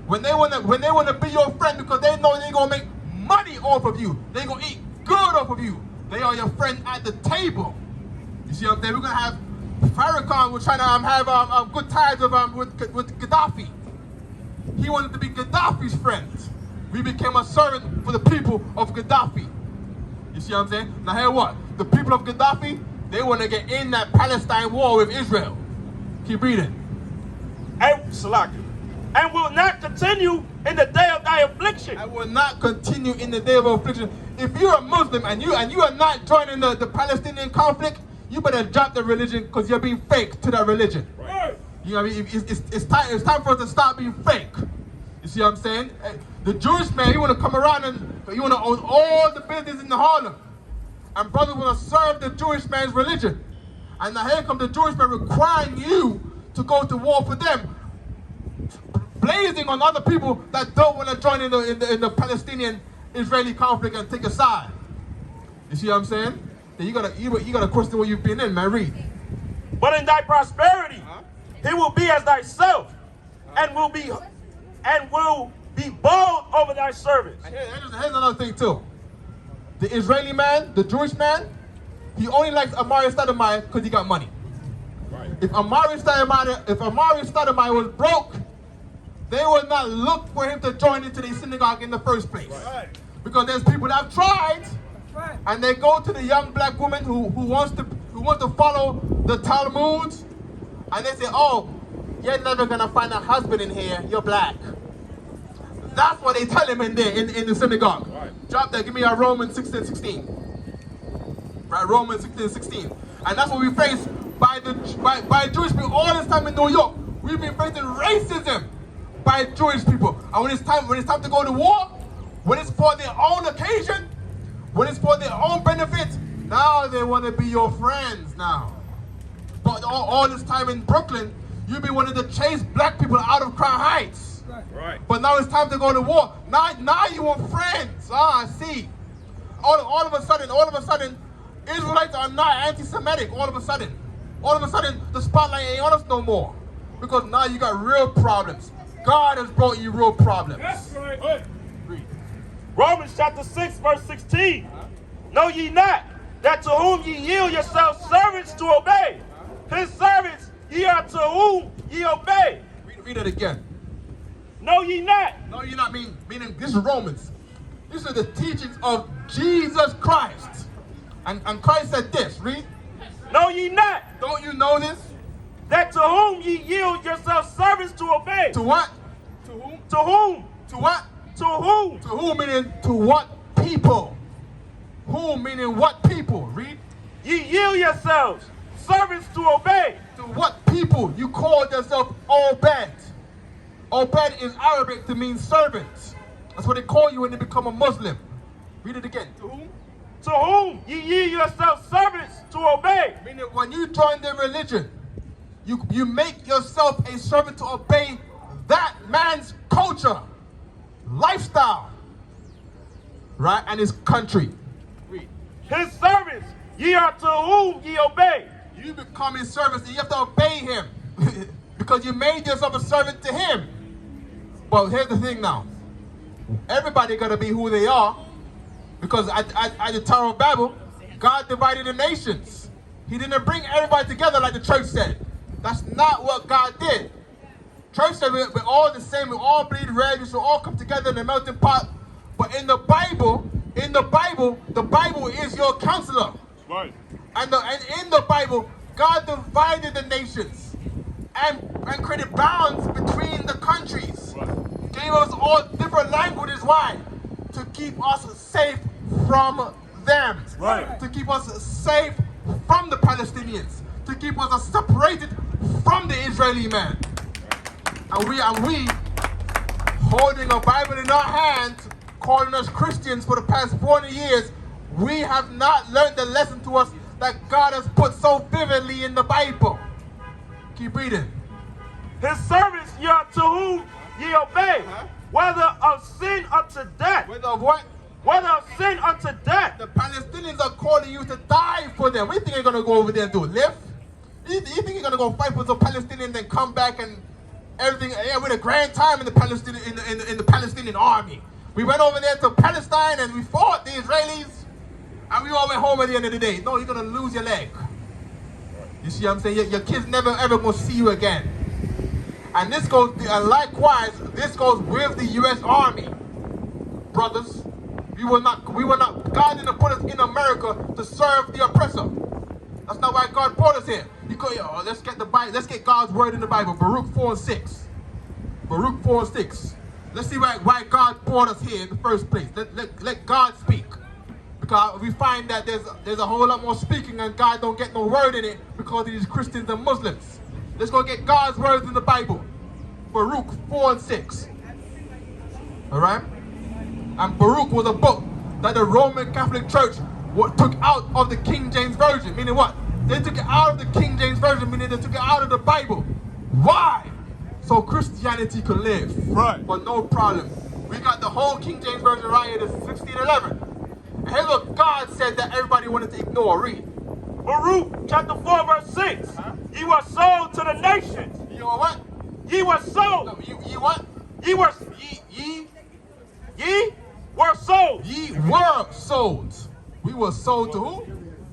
When they wanna be your friend because they know they're gonna make money off of you. They're gonna eat good off of you. They are your friend at the table. You see what I'm saying? We're gonna have Farrakhan was trying to have good times with Gaddafi. He wanted to be Gaddafi's friend. We became a servant for the people of Gaddafi. You see what I'm saying? Now hear what? The people of Gaddafi, they want to get in that Palestine war with Israel. Keep reading. And will not continue in the day of thy affliction. I will not continue in the day of affliction. If you're a Muslim and you are not joining the Palestinian conflict, you better drop the religion because you're being fake to that religion. Right. You know what I mean? It's time for us to stop being fake. You see what I'm saying? The Jewish man, he want to come around and he want to own all the business in the Harlem. And brothers want to serve the Jewish man's religion. And now here comes the Jewish man requiring you to go to war for them, blazing on other people that don't want to join in the Palestinian-Israeli conflict and take a side. You see what I'm saying? Then you gotta question what you've been in, man. Read. But in thy prosperity, he will be as thyself, and will be bold over thy servants. And here's another thing too. The Israeli man, the Jewish man, he only likes Amari Stoudemire because he got money. Right. If Amari Stoudemire was broke, they would not look for him to join into the synagogue in the first place. Right. Because there's people that have tried, and they go to the young black woman who wants to follow the Talmud, and they say, "Oh, you're never gonna find a husband in here. You're black." That's what they tell him in there in the synagogue. Right. Drop that. Give me our Romans 16:16. Right, Romans 16:16. And that's what we face by Jewish people all this time in New York. We've been facing racism by Jewish people. And when it's time to go to war, when it's for their own occasion, when it's for their own benefit, now they want to be your friends now. But all this time in Brooklyn, you've been wanting to chase black people out of Crown Heights. Right. But now it's time to go to war. Now you want friends. I see. All of a sudden, Israelites are not anti-Semitic. All of a sudden, the spotlight ain't on us no more. Because now you got real problems. God has brought you real problems. That's right. Read. Romans chapter 6, verse 16. Know ye not that to whom ye yield yourselves servants to obey, his servants ye are to whom ye obey. Read it again. Know ye not. No, you're not meaning this is Romans. These are the teachings of Jesus Christ. And Christ said this, read. Know ye not. Don't you know this? That to whom ye yield yourselves servants to obey. To what? To whom? To whom? To what? To whom? To whom meaning to what people? Whom meaning what people? Read. Ye yield yourselves servants to obey. To what people? You call yourself Obed. Obed is Arabic to mean servants. That's what they call you when you become a Muslim. Read it again. To whom? To whom ye yield yourselves servants to obey. Meaning when you join their religion, you make yourself a servant to obey that man's culture, lifestyle, right, and his country. Read. His servants ye are to whom ye obey. You become his servants and you have to obey him because you made yourself a servant to him. But here's the thing now. Everybody got to be who they are because at the Tower of Babel, God divided the nations. He didn't bring everybody together like the church said. That's not what God did. Church said we're all the same, we all bleed red, we should all come together in a melting pot. But in the Bible, the Bible is your counselor. Right. And in the Bible, God divided the nations and created bounds between the countries. Right. Gave us all different languages. Why? To keep us safe from them. Right. To keep us safe from the Palestinians. To keep us separated from the Israeli man. And we holding a Bible in our hands, calling us Christians for the past 40 years, we have not learned the lesson to us that God has put so vividly in the Bible. Keep reading. His servants ye are to whom ye obey, whether of sin unto death. Whether of what? Whether of sin unto death. The Palestinians are calling you to die for them. What do you think you're going to go over there and do? Live? You think you're going to go fight for some Palestinians and come back and everything. Yeah, we had a grand time in the Palestinian army. We went over there to Palestine and we fought the Israelis, and we all went home at the end of the day. No, you're gonna lose your leg. You see what I'm saying? Your kids never ever gonna see you again. And this goes, likewise, this goes with the U.S. Army, brothers. We will not. God didn't put us in America to serve the oppressor. That's not why God brought us here. Let's get the Bible. Let's get God's word in the Bible. Baruch 4:6. Baruch 4:6. Let's see why God brought us here in the first place. Let God speak, because we find that there's a whole lot more speaking, and God don't get no word in it because of these Christians and Muslims. Let's go get God's words in the Bible. Baruch 4:6. All right. And Baruch was a book that the Roman Catholic Church took out of the King James Version. Meaning what? They took it out of the King James Version, meaning they took it out of the Bible. Why? So Christianity could live. Right. But no problem. We got the whole King James Version right here, the 1611. And here's what God said that everybody wanted to ignore. Read. Baruch chapter 4 verse 6. Ye were sold to the nations. You know what? Ye were sold. No, ye what? Ye were sold. Ye were sold. We were sold to who?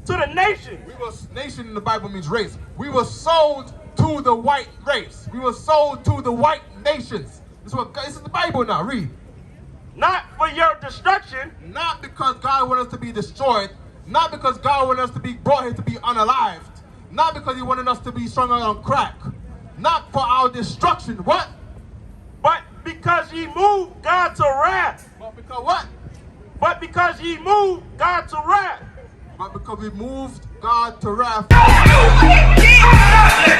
To the nations. Nation in the Bible means race. We were sold to the white race. We were sold to the white nations. This is the Bible now. Read. Not for your destruction. Not because God wanted us to be destroyed. Not because God wanted us to be brought here to be unalived. Not because He wanted us to be strung out on crack. Not for our destruction. What? But because ye moved God to wrath. But because what? But because ye moved God to wrath. But because we moved God to wrath. Let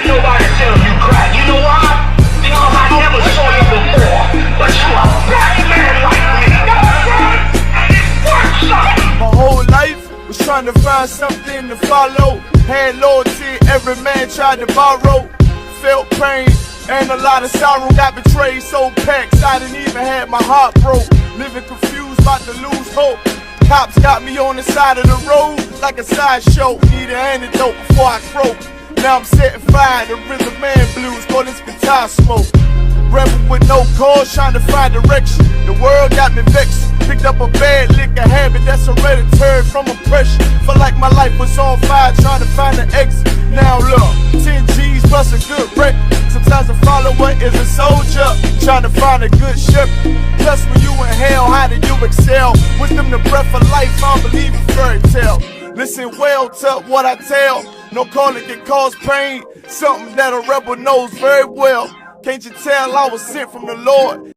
nobody tell you cry. You know why? Because I never saw you before. But you are a black man like me. And it works out. My whole life was trying to find something to follow. Had loyalty, every man tried to borrow. Felt pain and a lot of sorrow. Got betrayed, so packed, I didn't even have my heart broke. Living confused, about to lose hope. Cops got me on the side of the road like a sideshow. Need an antidote before I croak. Now I'm setting fire to rhythm man blues, for this guitar smoke. Rebel with no cause, trying to find direction. The world got me vexed. Picked up a bad liquor habit that's hereditary from oppression. Felt like my life was on fire, trying to find an exit. Now look, 10 G's plus a good wreck. Sometimes a follower is a soldier, trying to find a good ship. Plus when you in hell, how do you excel? Wisdom the breath of life, I don't believe in fairy tale. Listen well to what I tell. No calling can cause pain, something that a rebel knows very well. Can't you tell I was sent from the Lord?